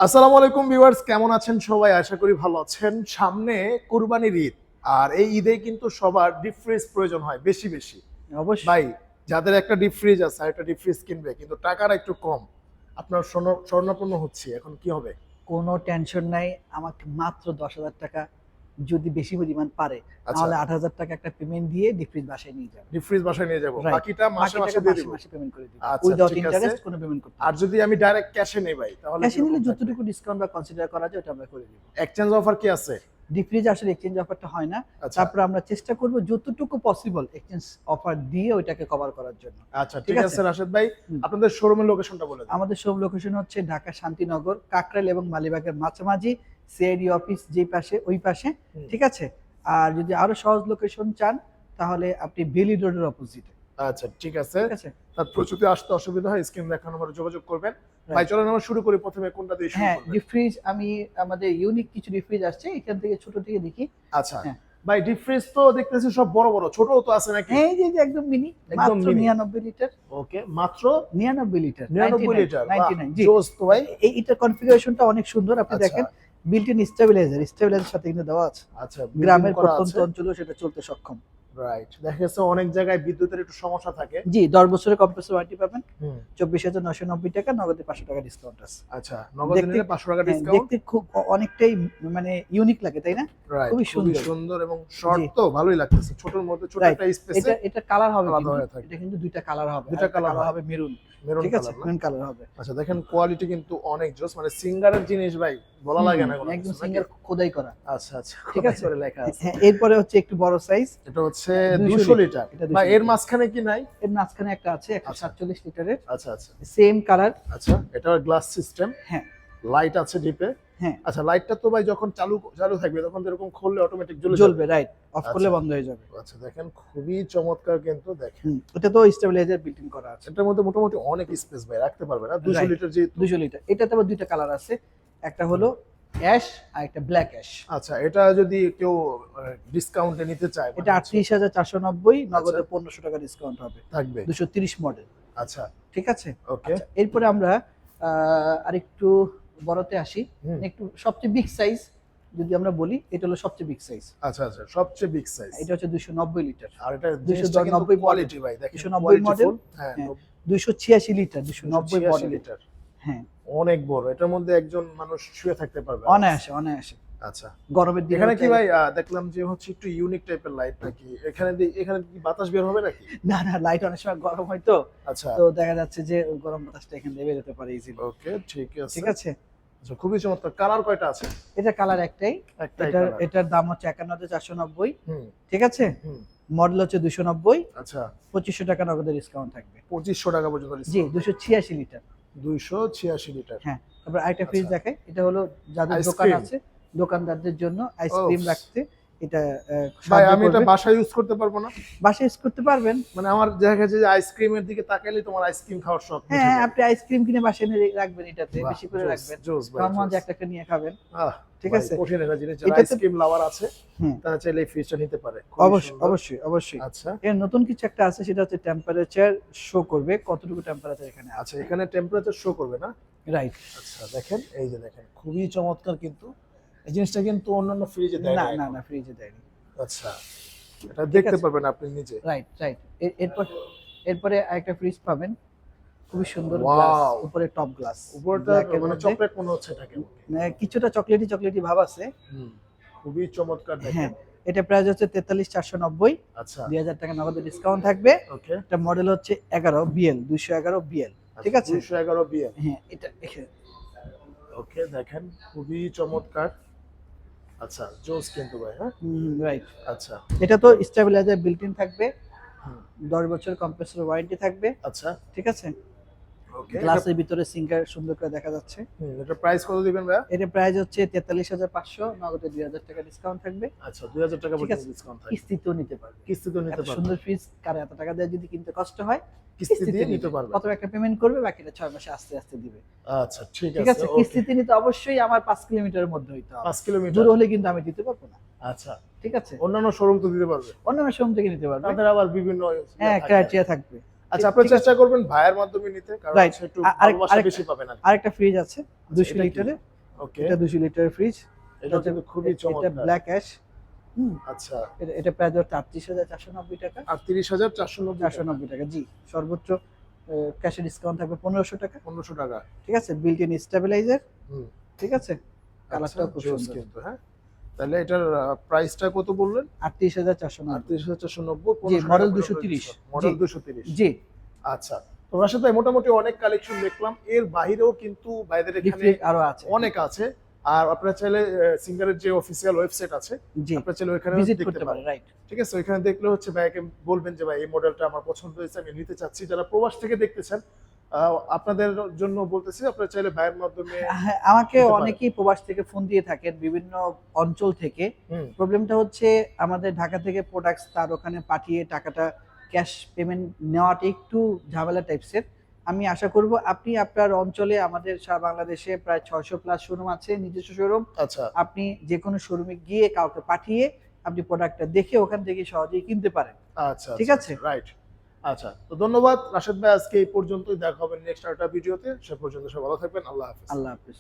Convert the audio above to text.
আসসালামু আলাইকুম ভিউয়ার্স, কেমন আছেন সবাই? আশা করি ভালো আছেন। সামনে কুরবানির ঈদ, আর এই ঈদে কিন্তু সবার ডিপ ফ্রিজ প্রয়োজন হয় বেশি বেশি। ভাই, অবশ্যই। যাদের একটা ডিপ ফ্রিজ আছে আর একটা ডিপ ফ্রিজ কিনবে কিন্তু টাকাটা একটু কম, আপনার স্বর্ণাপন্ন হচ্ছে, এখন কি হবে? কোনো টেনশন নাই। আমাকে মাত্র ১০,০০০ টাকা যদি বেশি পরিমাণ পারে, আচ্ছা, তাহলে ৮,০০০ টাকা একটা পেমেন্ট দিয়ে ডিপ ফ্রিজ বাসায় নিয়ে যাবে। ডিপ ফ্রিজ বাসায় নিয়ে যাব, রাইট। বাকিটা মাসে মাসে বাকিটাকে দিয়ে মাসে দিব। মাসে পেমেন্ট করে দিব। আচ্ছা, উইদাউট ঠিক আছে। ইন্টারেস্ট কোনো পেমেন্ট করতে আর হবে না। যদি আমি ডাইরেক্ট ক্যাশে নেই ভাই, তাহলে ক্যাশে নিলে কিরকম থাকবে? যতটুকু ডিসকাউন্ট বা কনসিডার করা যায় ওটা আমরা করে দিব। এক্সচেঞ্জ অফার কি আছে? ডিপ ফ্রিজ আসলে এক্সচেঞ্জ অফারটা হয় না। আচ্ছা তারপর আমরা চেষ্টা করব যতটুকু পসিবল এক্সচেঞ্জ অফার দিয়ে ওইটাকে কভার করার জন্য। আচ্ছা, ঠিক ঠিক আছে? আছে রাশেদ ভাই, হুম। আপনাদের শোরুমের লোকেশনটা বলে দিন। আমাদের সব লোকেশন হচ্ছে ঢাকা শান্তিনগর, কাকরাইল এবং মালিবাগের মাঝামাঝি, সিআইডি অফিস যেই পাশে ওই পাশে। হুম। ঠিক আছে? আর যদি আরো সহজ লোকেশন চান তাহলে আপনি বেলি রোডের অপোজিটে। আচ্ছা, ঠিক আছে। ঠিক আছে? তারপর যদি আসতে অসুবিধা হয় স্ক্রিন দেখানো নম্বরে যোগাযোগ করবেন। ভাই রাইট। চলেন আমরা শুরু করি, প্রথমে কোনটা দিয়ে শুরু হ্যাঁ, করবেন? ডিপ ফ্রিজ আমি আমাদের ইউনিক কিছু ডিপ ফ্রিজ আসছে। এখান থেকে ছোট থেকে দেখি। আচ্ছা হ্যাঁ। ভাই, ডিপ ফ্রিজ তো দেখতেছি সব বড় বড়, ছোটও তো আছে নাকি? হ্যাঁ, এই যে একদম মিনি, একদম মাত্র মিনি। 99 লিটার। ওকে, মাত্র 99 লিটার। 99 লিটার। বাহ, 99 জি। জোস তো ভাই। এইটার কনফিগারেশনটা অনেক সুন্দর। আপনি আচ্ছা দেখেন বিল্ট ইন স্টেবিলাইজার সাথে কিন্তু দেওয়া আছে। আচ্ছা, গ্রামের করা প্রত্যন্ত আছে। অঞ্চলেও সেটা চলতে সক্ষম। রাইট, দেখা যাচ্ছে অনেক জায়গায় বিদ্যুতের একটু সমস্যা থাকে। জি, ১০ বছরের কম্প্রেসর ওয়ারেন্টি পাবেন। হুম। ২৪,৯৯০ টাকা, নগদে ৫০০ টাকা ডিসকাউন্ট আছে। আচ্ছা, নগদে দেখতে নিলে 500 টাকা হ্যাঁ, ডিসকাউন্ট। দেখতে খুব অনেকটাই মানে ইউনিক লাগে, তাই না? রাইট, খুবই খুবই সুন্দর। সুন্দর এবং শর্ট জি, তো ভালোই লাগতেছে, ছোটর মধ্যে ছোট রাইট। একটা স্পেসে এটা কালার হবে আলাদা কিন্তু। হয়ে থাকে। এটা কিন্তু ২ টা কালার হবে। দুটা আরেকটা কালার কালার হয়, হবে মেরুন। মেরুন ঠিক আছে? কালার না? মেরুন কালার হবে। আচ্ছা, দেখেন কোয়ালিটি কিন্তু অনেক জোস, মানে সিঙ্গারের জিনিস ভাই, বলা লাগে না কোনো একদম কিছু নাকি? সিঙ্গেল খোদাই করা। আচ্ছা আচ্ছা, ঠিক খোদাই আছে? করে লেখা আছে। হ্যাঁ, এরপরে হচ্ছে একটু বড় সাইজ। এটা হচ্ছে ২০০ 200 লিটার। এটা ২০০ ভাই এর লিটার। মাঝখানে কি নাই? এর মাঝখানে একটা আছে আচ্ছা ১৪৭ লিটারের। আচ্ছা আচ্ছা সেম কালার। আচ্ছা, এটা গ্লাস সিস্টেম, হ্যাঁ, লাইট আছে ডিপে। হ্যাঁ। আচ্ছা, লাইটটা তো ভাই যখন চালু চালু থাকবে তখন তো এরকম খুললে অটোমেটিক জ্বলে যাবে। জ্বলবে, রাইট। অফ করলে আচ্ছা বন্ধ হয়ে যাবে। আচ্ছা, দেখেন খুবই চমৎকার কিন্তু, দেখেন এটা তো স্টেবিলাইজার বিল্ট ইন করা আছে। এটার মধ্যে মোটামুটি অনেক স্পেস ভাই রাখতে পারবে না, 200 রাইট। লিটার যেহেতু। ২০০ লিটার। এটাতে আবার ২ টা কালার আছে। একটা হলো অ্যাশ আর একটা ব্ল্যাক অ্যাশ। আচ্ছা, এটা যদি কেউ ডিসকাউন্টে নিতে চায় মানে এটা হচ্ছে ৩৮,৪৯০, নগদে আচ্ছা ১৫০০ টাকা ডিসকাউন্ট হবে। থাকবে। ২৩০ মডেল। আচ্ছা, ঠিক আছে? ওকে। আচ্ছা, এরপরে আমরা আরেকটু বড়তে আসি। হুম। একটু সবচেয়ে বিগ সাইজ যদি আমরা বলি, এটা হলো সবচেয়ে বিগ সাইজ। আচ্ছা আচ্ছা, সবচেয়ে বিগ সাইজ। এটা হচ্ছে ২৯০ লিটার। আর এটা ২৯০ জিনিসটা কিন্তু মডেল। কোয়ালিটি ভাই, দেখেন ২৯০ মডেল। কোয়ালিটিফুল। হ্যাঁ, হ্যাঁ, ২৮৬ লিটার, ২৯০ 286 মডেল। লিটার, হ্যাঁ, অনেক বড়। এটার মধ্যে একজন মানুষ শুয়ে থাকতে পারবে। অনায়াসে, অনায়াসে। আচ্ছা, গরমের দিনে এখানে কি হচ্ছে- ভাই দেখলাম যে হচ্ছে একটু ইউনিক টাইপের লাইট নাকি? এখানে কি বাতাস বের হবে নাকি? না, না, লাইট অনেক সময় গরম হয় তো। আচ্ছা, তো দেখা যাচ্ছে যে ওই গরম বাতাসটা এখান দিয়ে বের হতে পারে ইজিলি। ওকে, ঠিক আছে। ঠিক আছে? আচ্ছা, খুবই চমৎকার। কালার কয়টা আছে? এটা কালার একটাই। একটাই এটার কালার। এটার দাম হচ্ছে ৫১,৪৯০। হুম ঠিক আছে? হুম। মডেল হচ্ছে ২৯০। আচ্ছা, ২৫০০ টাকা নগদে ডিসকাউন্ট থাকবে। 2500 টাকা পর্যন্ত জি, ডিসকাউন্ট। ২৮৬ লিটার। 286 লিটার। হ্যাঁ। তারপর আরেকটা ফ্রিজ আচ্ছা। দেখাই। এটা হলো যাদের দোকান আইসক্রিম। আছে, দোকানদারদের জন্য আইসক্রিম ওফস! রাখতে এটা ভাই সাহায্য আমি এটা করবে। বাসায় ইউজ করতে পারবো না? বাসায় ইউজ করতে পারবেন। মানে আমার দেখা গেছে যে আইসক্রিমের দিকে তাকাইলে তোমার আইসক্রিম খাওয়ার শখ মিটে হ্যাঁ, যায়। আপনি আইসক্রিম কিনে বাসায় এনে রাখবেন এটাতে, বাহ, বেশি করে জোস, রাখবেন। জোস ভাই, তখন মজা জোস। একটা একটা নিয়ে খাবেন। আহ, ঠিক ভাই, আছে? কঠিন একটা জিনিস। যারা এটাতে আইসক্রিম লাভার আছে হুম, তারা চাইলে এই ফ্রিজটা নিতে পারে। খুবই অবশ্যই, সুন্দর। অবশ্যই, অবশ্যই। আচ্ছা এর নতুন কিছু একটা আছে, সেটা হচ্ছে টেম্পারেচার শো করবে, কতটুকু টেম্পারেচার এখানে আছে। আচ্ছা, এখানে টেম্পারেচার শো করবে না? রাইট। আচ্ছা, দেখেন এই যে দেখেন খুবই চমৎকার কিন্তু, এই জিনিসটা কিন্তু অন্যান্য ফ্রিজে দেয় না, না না, এখন। না, ফ্রিজে দেয়নি। আচ্ছা, এটা দেখতে আছে? পারবেন আপনি নিজে। Right, right. এরপরে আরেকটা ফ্রিজ পাবেন। খুবই সুন্দর গ্লাস, ওয়াও, উপরে টপ গ্লাস। উপরটা ব্ল্যাক এর মানে মধ্যে চকলেট মনে হচ্ছে এটাকে। কিছুটা চকলেটি চকলেটি ভাব আছে। হুম, খুবই চমৎকার হ্যাঁ, দেখেন। এটা প্রাইস হচ্ছে ৪৩,৪৯০। আচ্ছা, ২,০০০ টাকা নগদ ডিসকাউন্ট থাকবে। ওকে। এটা মডেল হচ্ছে ১১ বিএল, ২১১ বিএল। ঠিক আছে? 211 বিএম। হ্যাঁ, এটা এখানে ওকে, দেখেন খুবই চমৎকার। আচ্ছা, জোস কিন্তু ভাই। হ্যাঁ, রাইট। আচ্ছা। এটা তো স্টেবিলাইজার বিল্ট ইন থাকবে। হুম, ১০ বছর কম্প্রেসর ওয়ারেন্টি থাকবে। আচ্ছা, ঠিক আছে? ওকে। গ্লাসের ভিতরে সিঙ্গার সুন্দর করে দেখা যাচ্ছে। এটা প্রাইস কত দিবেন ভাইয়া? এটা প্রাইস হচ্ছে ৪৩,৫০০, নগদে ২,০০০ টাকা ডিসকাউন্ট থাকবে। আচ্ছা, 2000 টাকা ঠিক পর্যন্ত আছে? ডিসকাউন্ট থাকবে। কিস্তিতেও নিতে পারবে। কিস্তিতেও নিতে এত পারবেন। সুন্দর ফ্রিজ কার এত টাকা দিয়ে যদি কিনতে কষ্ট হয়, কিস্তি দিয়ে নিতে পারবেন। প্রথমে একটা পেমেন্ট করবে, বাকিটা ৬ মাসে আস্তে আস্তে দিবে। আচ্ছা, ঠিক ঠিক আছে। আছে? ওকে, কিস্তিতে নিতে অবশ্যই আমার ৫ কিলোমিটারের মধ্যে হইতে হবে। 5 কিলোমিটার। দূর হলে কিন্তু আমি দিতে পারবো না। আচ্ছা, ঠিক আছে? অন্যান্য শোরুম তো দিতে পারবে। অন্যান্য শোরুম থেকে নিতে পারবে। তাদের আবার বিভিন্ন হ্যাঁ, থাকে। ক্রাইটেরিয়া থাকবে। আচ্ছা, আপনারা ঠিক আছে? চেষ্টা করবেন ভাইয়ের মাধ্যমে নিতে, কারণ Right. হচ্ছে একটু আরেক- ভালোবাসা আরেকটা- বেশি পাবেন আর কি। আরেকটা ফ্রিজ আছে 200 এটা কি? লিটারের। ওকে, এটা 200 লিটারের ফ্রিজ। এটা কিন্তু খুবই এটা চমৎকার। Black ash. আচ্ছা, এটা প্রায় 38,490 টাকা। 38,490 490 টাকা, জি। সর্বোচ্চ ক্যাশে ডিসকাউন্ট থাকবে 1500 টাকা। 1500 টাকা। ঠিক আছে, বিল্ট ইন স্টেবিলাইজার। হুম, ঠিক আছে, কালারটাও খুব জোস সুন্দর। কিন্তু, হ্যাঁ। তাহলে এটার প্রাইসটা কত বললেন? 38,490। 38,490, জি, 1500 মডেল টাকা 230। মডেল জি। 230। জি, আচ্ছা, তো রাশেদ ভাই মোটামুটি অনেক কালেকশন দেখলাম, এর বাইরেও কিন্তু ভাইদের এখানে ডিফ্রিজ আরো আছে। অনেক আছে। আর আপনারা চাইলে সিঙ্গারের যে অফিসিয়াল ওয়েবসাইট আছে, জি, আপনারা চাইলে ওইখানে ভিজিট দেখতে করতে পারেন। পারে, রাইট। ঠিক আছে, ওইখানে দেখলে হচ্ছে ভাইকে বলবেন যে ভাই এই মডেলটা আমার পছন্দ হয়েছে, আমি নিতে চাচ্ছি। যারা প্রবাস থেকে দেখতেছেন, আপনাদের জন্য বলতেছি, আপনারা চাইলে ভাইয়ের মাধ্যমে। হ্যাঁ, আমাকে দিতে পারে। অনেকেই প্রবাস থেকে ফোন দিয়ে থাকেন বিভিন্ন অঞ্চল থেকে। হুম, প্রবলেমটা হচ্ছে আমাদের ঢাকা থেকে প্রোডাক্টস তার ওখানে পাঠিয়ে টাকাটা ক্যাশ পেমেন্ট নেওয়াটা একটু ঝামেলা টাইপসের। আমি আশা করব আপনি আপনার অঞ্চলে, আমাদের সারা বাংলাদেশে প্রায় 600 প্লাস শোরুম আছে, নিজস্ব শোরুম। আচ্ছা, আপনি যে কোনো শোরুমে গিয়ে কাউকে পাঠিয়ে আপনি প্রোডাক্টটা দেখে ওখান থেকে সহজেই কিনতে পারেন। আচ্ছা, ঠিক আছে? রাইট। আচ্ছা, তো ধন্যবাদ রাশেদ ভাই, আজকে এই পর্যন্তই। দেখা হবে নেক্সট একটা ভিডিওতে। সে পর্যন্ত সবাই ভালো থাকবেন। আল্লাহ হাফেজ। আল্লাহ হাফেজ।